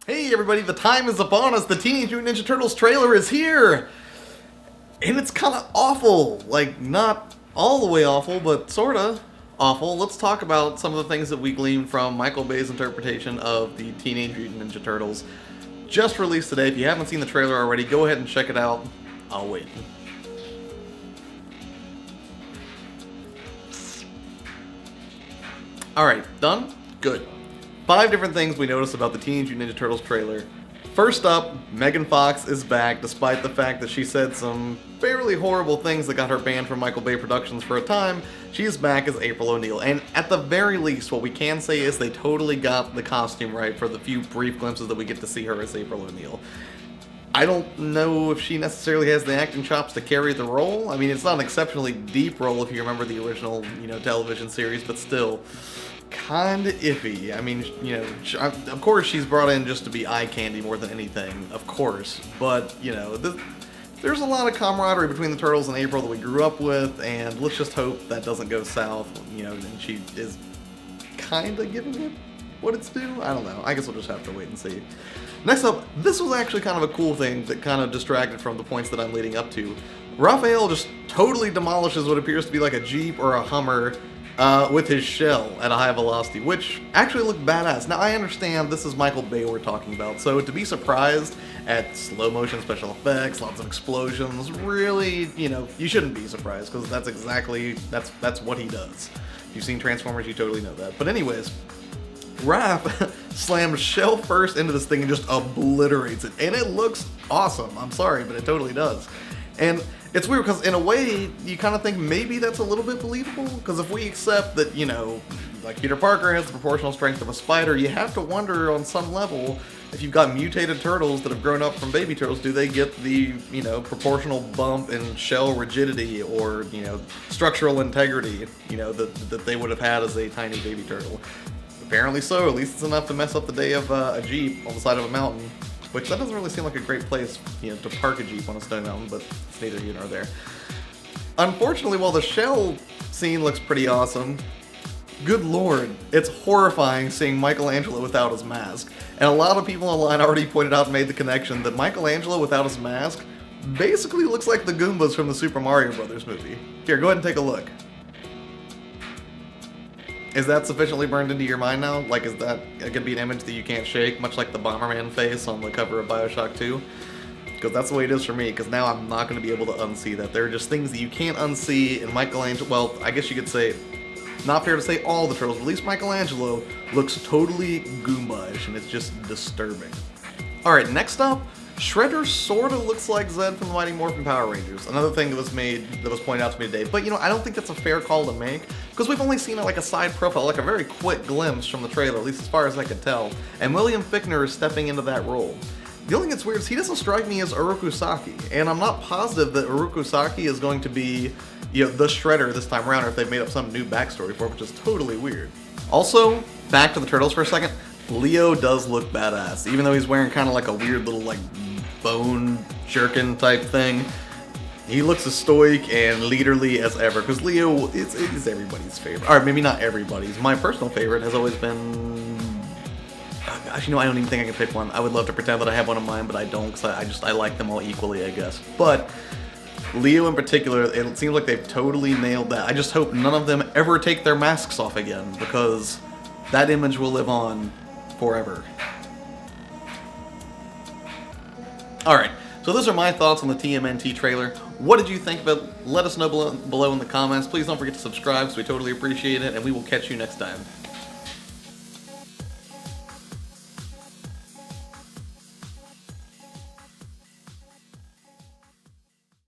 Hey everybody, the time is upon us. The Teenage Mutant Ninja Turtles trailer is here! And it's kind of awful. Like, not all the way awful, but sorta awful. Let's talk about some of the things that we gleaned from Michael Bay's interpretation of the Teenage Mutant Ninja Turtles. Just released today. If you haven't seen the trailer already, go ahead and check it out. I'll wait. Alright, done? Good. 5 different things we noticed about the Teenage Mutant Ninja Turtles trailer. First up, Megan Fox is back, despite the fact that she said some fairly horrible things that got her banned from Michael Bay Productions for a time. She is back as April O'Neil, and at the very least, what we can say is they totally got the costume right for the few brief glimpses that we get to see her as April O'Neil. I don't know if she necessarily has the acting chops to carry the role. I mean, it's not an exceptionally deep role if you remember the original, television series, but still, kinda iffy. I mean, of course she's brought in just to be eye candy more than anything, of course, but, there's a lot of camaraderie between the Turtles and April that we grew up with, and let's just hope that doesn't go south, and she is kinda giving it what it's due? I don't know. I guess we'll just have to wait and see. Next up, this was actually kind of a cool thing that kind of distracted from the points that I'm leading up to. Raphael just totally demolishes what appears to be like a Jeep or a Hummer with his shell at a high velocity, which actually looked badass. Now, I understand this is Michael Bay we're talking about, so to be surprised at slow motion special effects, lots of explosions, really, you shouldn't be surprised, because that's what he does. If you've seen Transformers, you totally know that. But anyways, Raph slams shell first into this thing and just obliterates it, and it looks awesome. I'm sorry, but it totally does. And it's weird because in a way you kind of think maybe that's a little bit believable, because if we accept that, like Peter Parker has the proportional strength of a spider, you have to wonder on some level, if you've got mutated turtles that have grown up from baby turtles, do they get the, proportional bump in shell rigidity or, structural integrity, that they would have had as a tiny baby turtle? Apparently so. At least it's enough to mess up the day of a Jeep on the side of a mountain. Which, that doesn't really seem like a great place, to park a Jeep on a stone mountain, but it's neither here nor there. Unfortunately, while the shell scene looks pretty awesome, good lord, it's horrifying seeing Michelangelo without his mask. And a lot of people online already pointed out and made the connection that Michelangelo without his mask basically looks like the Goombas from the Super Mario Bros. Movie. Here, go ahead and take a look. Is that sufficiently burned into your mind now? Like, is that going to be an image that you can't shake, much like the Bomberman face on the cover of Bioshock 2? Because that's the way it is for me, because now I'm not going to be able to unsee that. There are just things that you can't unsee, and Michelangelo, well, I guess you could say, not fair to say all the Turtles, but at least Michelangelo looks totally Goomba-ish, and it's just disturbing. Alright, next up, Shredder sorta looks like Zed from the Mighty Morphin Power Rangers. Another thing that was pointed out to me today. But I don't think that's a fair call to make, because we've only seen like a side profile, like a very quick glimpse from the trailer, at least as far as I could tell. And William Fichtner is stepping into that role. The only thing that's weird is he doesn't strike me as Uroku Saki, and I'm not positive that Uroku Saki is going to be, the Shredder this time around, or if they've made up some new backstory for him, which is totally weird. Also, back to the Turtles for a second. Leo does look badass, even though he's wearing kind of like a weird little like bone jerkin type thing. He looks as stoic and leaderly as ever, because Leo is everybody's favorite. Or maybe not everybody's. My personal favorite has always been... Oh gosh, I don't even think I can pick one. I would love to pretend that I have one of mine, but I don't, because I like them all equally, I guess. But Leo in particular, it seems like they've totally nailed that. I just hope none of them ever take their masks off again, because that image will live on forever. Alright, so those are my thoughts on the TMNT trailer. What did you think of it? Let us know below in the comments. Please don't forget to subscribe, so we totally appreciate it, and we will catch you next time.